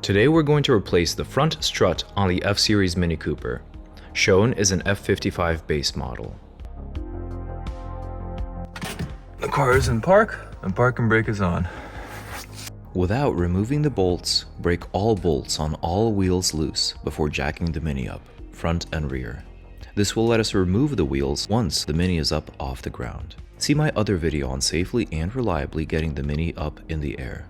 Today we're going to replace the front strut on the F-Series Mini Cooper. Shown is an F55 base model. The car is in park, and park and brake is on. Without removing the bolts, break all bolts on all wheels loose before jacking the Mini up, front and rear. This will let us remove the wheels once the Mini is up off the ground. See my other video on safely and reliably getting the Mini up in the air.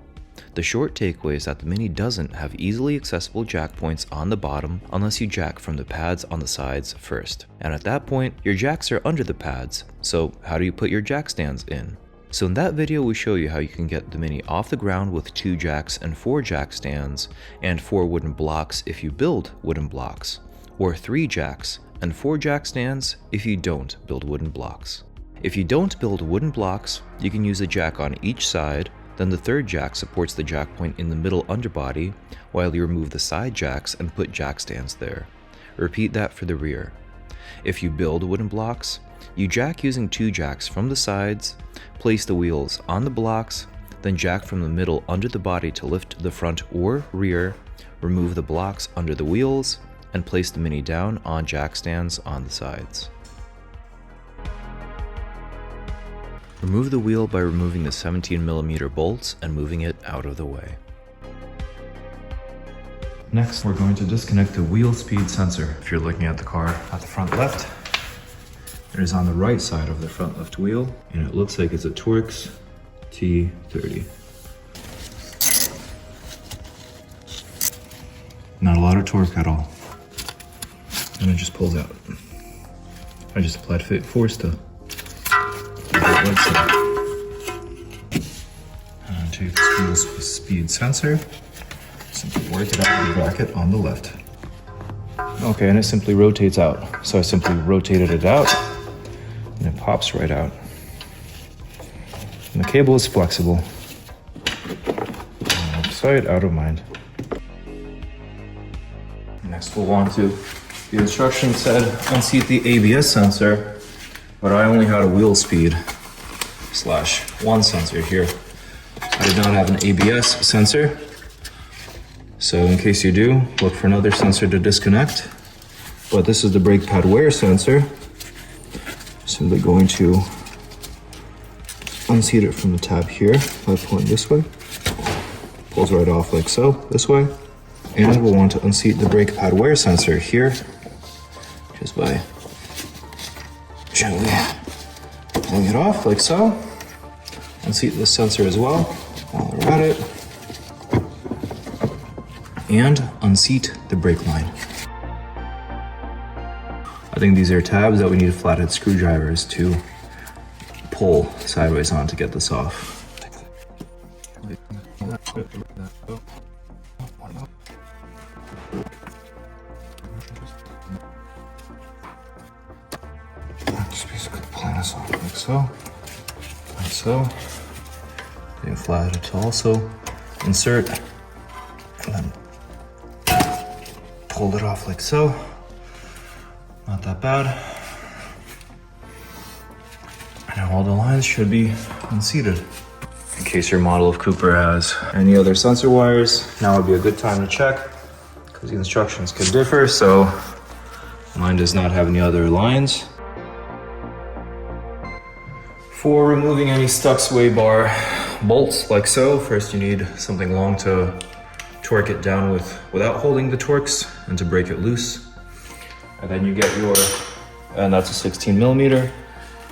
The short takeaway is that the Mini doesn't have easily accessible jack points on the bottom unless you jack from the pads on the sides first. And at that point, your jacks are under the pads, so how do you put your jack stands in? So in that video we show you how you can get the Mini off the ground with 2 jacks and 4 jack stands, and 4 wooden blocks if you build wooden blocks, or 3 jacks and 4 jack stands if you don't build wooden blocks. If you don't build wooden blocks, you can use a jack on each side. Then the third jack supports the jack point in the middle underbody, while you remove the side jacks and put jack stands there. Repeat that for the rear. If you build wooden blocks, you jack using 2 jacks from the sides, place the wheels on the blocks, then jack from the middle under the body to lift the front or rear, remove the blocks under the wheels, and place the Mini down on jack stands on the sides. Remove the wheel by removing the 17mm bolts and moving it out of the way. Next, we're going to disconnect the wheel speed sensor. If you're looking at the car at the front left, it is on the right side of the front left wheel, and it looks like it's a Torx T30. Not a lot of torque at all. And it just pulls out. I just applied force to and take this wheel speed sensor, simply work it out with the bracket on the left. Okay, and it simply rotates out. So I simply rotated it out, and it pops right out. And the cable is flexible. Out of sight, out of mind. Next we'll want to, the instructions said unseat the ABS sensor, but I only had a wheel speed /1 sensor here. I did not have an ABS sensor. So in case you do, look for another sensor to disconnect. But this is the brake pad wear sensor. Simply going to unseat it from the tab here by pulling this way. Pulls right off like so, this way. And we'll want to unseat the brake pad wear sensor here, just by gently pulling it off like so. Unseat this sensor as well while we're at it. And unseat the brake line. I think these are tabs that we need flathead screwdrivers to pull sideways on to get this off. Just basically pulling this off like so. Like so. The flathead to also insert, and then pull it off like so. Not that bad. And now all the lines should be unseated. In case your model of Cooper has any other sensor wires, now would be a good time to check, because the instructions could differ, so mine does not have any other lines. For removing any stuck sway bar bolts like so, first you need something long to torque it down with without holding the Torx, and to break it loose. And then you get your, and that's a 16mm,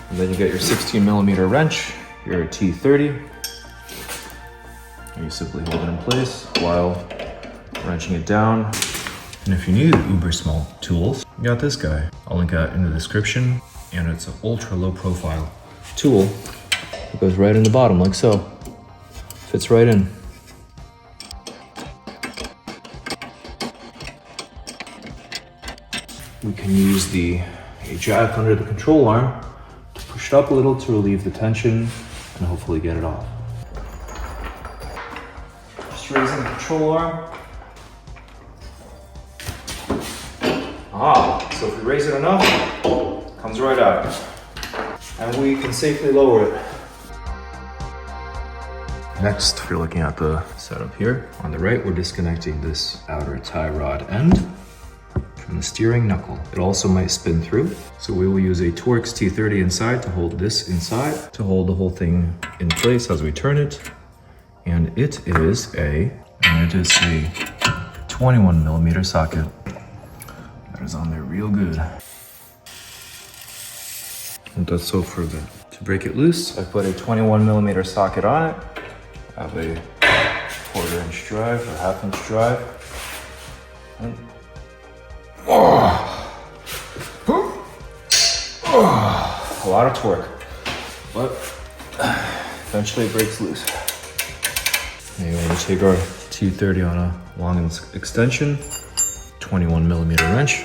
and then you get your 16mm wrench, your T30. And you simply hold it in place while wrenching it down. And if you need uber small tools, you got this guy. I'll link that in the description, and it's an ultra low profile tool. It goes right in the bottom like so. Fits right in. We can use a jack under the control arm to push it up a little to relieve the tension and hopefully get it off. Just raising the control arm. So if we raise it enough, it comes right out. And we can safely lower it. Next, if you're looking at the setup here, on the right, we're disconnecting this outer tie rod end from the steering knuckle. It also might spin through, so we will use a Torx T30 inside to hold this inside, to hold the whole thing in place as we turn it. And it is a 21mm socket. That is on there real good. And that's so for good. To break it loose, I put a 21mm socket on it. I have a 1/4" drive or 1/2" drive. And a lot of torque, but eventually it breaks loose. Anyway, we take our T30 on a long extension, 21mm wrench.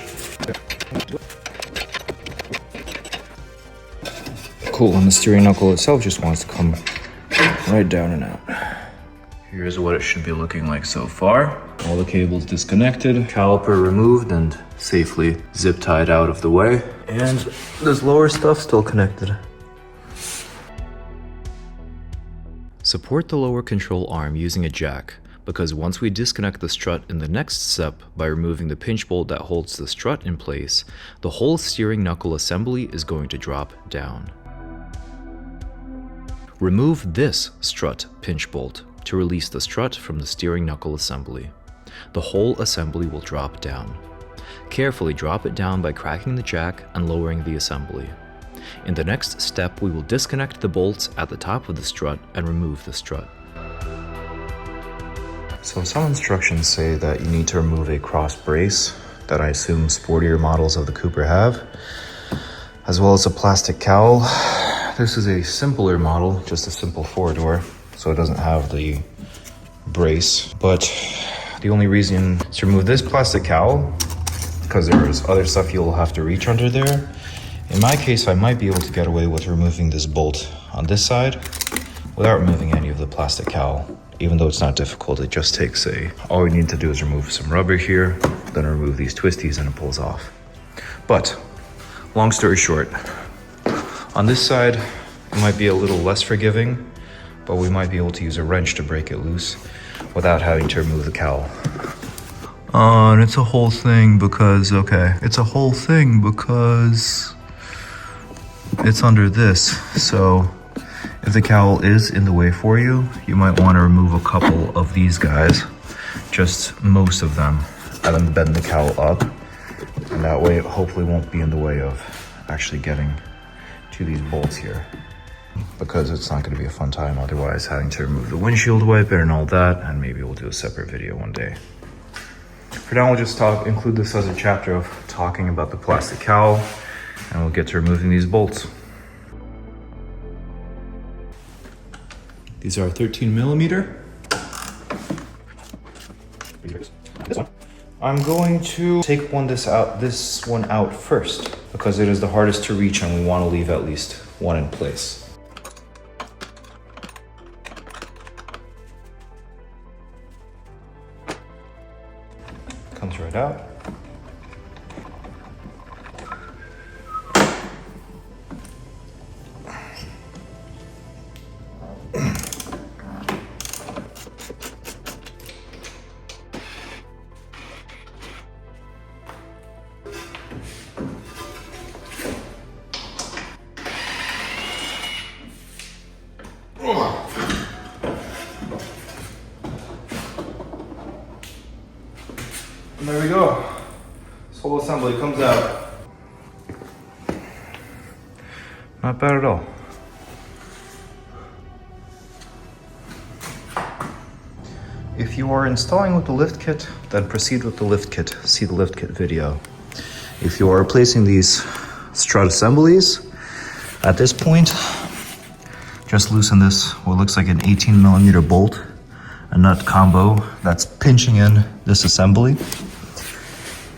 Cool, and the steering knuckle itself just wants to come right down and out. Here's what it should be looking like so far. All the cables disconnected, caliper removed and safely zip tied out of the way. And this lower stuff still connected. Support the lower control arm using a jack, because once we disconnect the strut in the next step by removing the pinch bolt that holds the strut in place, the whole steering knuckle assembly is going to drop down. Remove this strut pinch bolt to release the strut from the steering knuckle assembly. The whole assembly will drop down. Carefully drop it down by cracking the jack and lowering the assembly. In the next step, we will disconnect the bolts at the top of the strut and remove the strut. So some instructions say that you need to remove a cross brace that I assume sportier models of the Cooper have, as well as a plastic cowl. This is a simpler model, just a simple 4-door, so it doesn't have the brace. But the only reason to remove this plastic cowl, because there's other stuff you'll have to reach under there. In my case, I might be able to get away with removing this bolt on this side without removing any of the plastic cowl. Even though it's not difficult, it just takes all we need to do is remove some rubber here, then remove these twisties and it pulls off. But, long story short, on this side, it might be a little less forgiving, but we might be able to use a wrench to break it loose without having to remove the cowl. And it's a whole thing because, it's under this. So if the cowl is in the way for you, you might want to remove a couple of these guys, just most of them, and then bend the cowl up. And that way it hopefully won't be in the way of actually getting to these bolts here, because it's not going to be a fun time otherwise, having to remove the windshield wiper and all that, and maybe we'll do a separate video one day. For now, we'll just include this as a chapter of talking about the plastic cowl, and we'll get to removing these bolts. These are 13mm. This one. I'm going to take this one out first, because it is the hardest to reach and we want to leave at least one in place. Comes right out. And there we go. This whole assembly comes out. Not bad at all. If you are installing with the lift kit, then proceed with the lift kit. See the lift kit video. If you are replacing these strut assemblies, at this point, just loosen this, what looks like an 18mm bolt, a nut combo that's pinching in this assembly.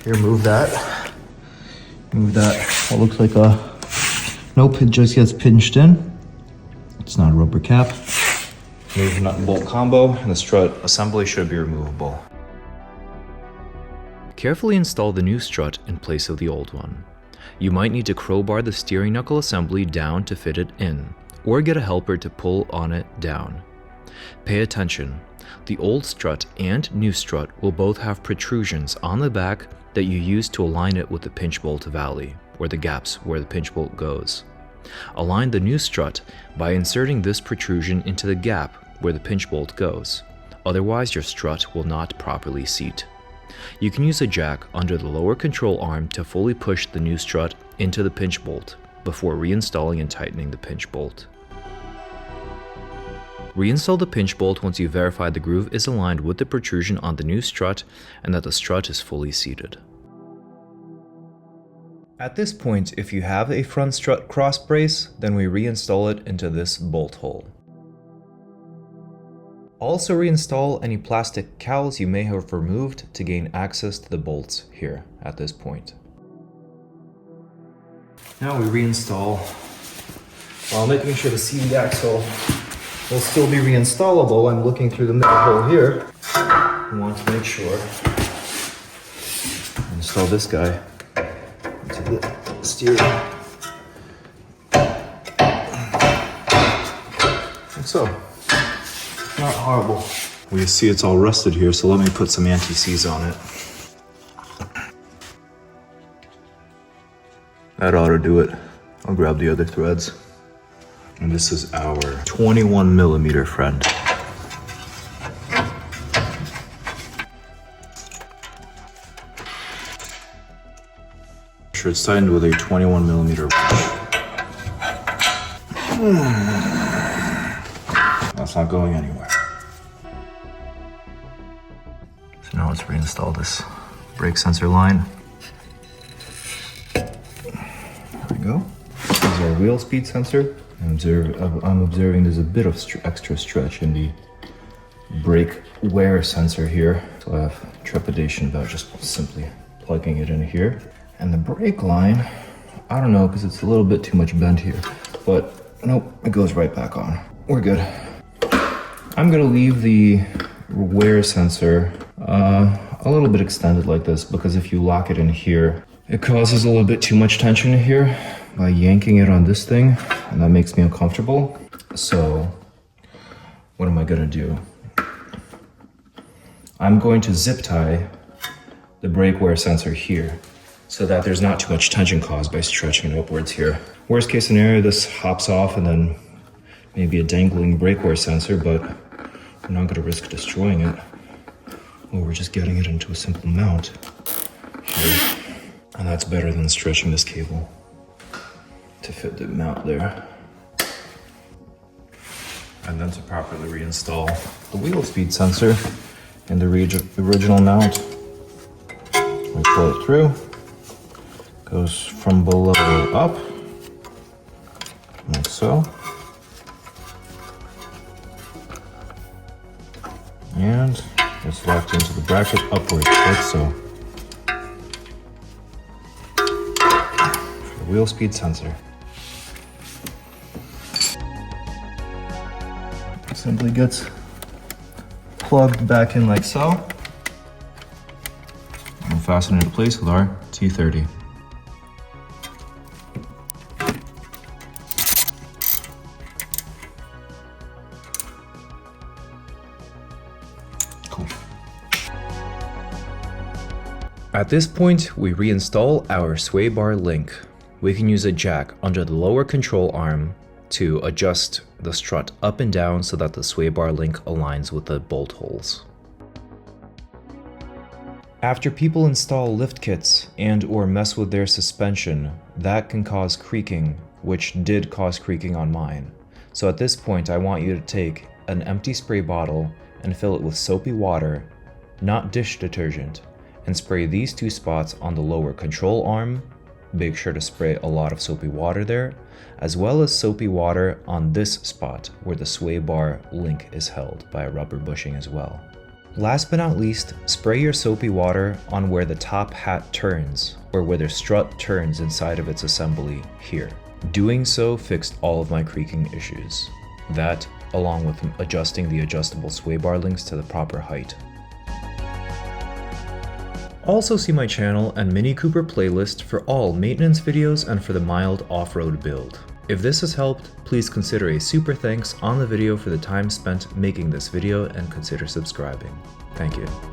Here, move that, what looks like nope, it just gets pinched in. It's not a rubber cap. Move the nut and bolt combo, and the strut assembly should be removable. Carefully install the new strut in place of the old one. You might need to crowbar the steering knuckle assembly down to fit it in, or get a helper to pull on it down. Pay attention. The old strut and new strut will both have protrusions on the back that you use to align it with the pinch bolt valley, or the gaps where the pinch bolt goes. Align the new strut by inserting this protrusion into the gap where the pinch bolt goes. Otherwise, your strut will not properly seat. You can use a jack under the lower control arm to fully push the new strut into the pinch bolt before reinstalling and tightening the pinch bolt. Reinstall the pinch bolt once you verify the groove is aligned with the protrusion on the new strut and that the strut is fully seated. At this point, if you have a front strut cross brace, then we reinstall it into this bolt hole. Also reinstall any plastic cowls you may have removed to gain access to the bolts here at this point. Now we reinstall while making sure the seating axle will still be reinstallable. I'm looking through the middle hole here. I want to make sure. Install this guy into the steering. Like so. Not horrible. We see it's all rusted here, so let me put some anti-seize on it. That ought to do it. I'll grab the other threads. And this is our 21mm friend. Sure, it's tightened with a 21mm wrench. That's not going anywhere. So now let's reinstall this brake sensor line. There we go. This is our wheel speed sensor. I'm observing there's a bit of extra stretch in the brake wear sensor here. So I have trepidation about just simply plugging it in here. And the brake line, I don't know, because it's a little bit too much bent here. But nope, it goes right back on. We're good. I'm gonna leave the wear sensor a little bit extended like this, because if you lock it in here, it causes a little bit too much tension in here by yanking it on this thing, and that makes me uncomfortable. So what am I gonna do? I'm going to zip tie the brake wear sensor here so that there's not too much tension caused by stretching it upwards here. Worst case scenario, this hops off and then maybe a dangling brake wear sensor, but we're not gonna risk destroying it. Well, we're just getting it into a simple mount here. And that's better than stretching this cable to fit the mount there. And then to properly reinstall the wheel speed sensor in the original mount. We pull it through, goes from below up, like so. And it's locked into the bracket upwards, like so. For the wheel speed sensor. Simply gets plugged back in like so. And fasten it in place with our T30. Cool. At this point, we reinstall our sway bar link. We can use a jack under the lower control arm to adjust the strut up and down so that the sway bar link aligns with the bolt holes. After people install lift kits and or mess with their suspension, that can cause creaking, which did cause creaking on mine. So at this point, I want you to take an empty spray bottle and fill it with soapy water, not dish detergent, and spray these two spots on the lower control arm. Make sure to spray a lot of soapy water there, as well as soapy water on this spot where the sway bar link is held by a rubber bushing as well. Last but not least, spray your soapy water on where the top hat turns, or where the strut turns inside of its assembly here. Doing so fixed all of my creaking issues. That, along with adjusting the adjustable sway bar links to the proper height. Also see my channel and Mini Cooper playlist for all maintenance videos and for the mild off-road build. If this has helped, please consider a super thanks on the video for the time spent making this video and consider subscribing. Thank you.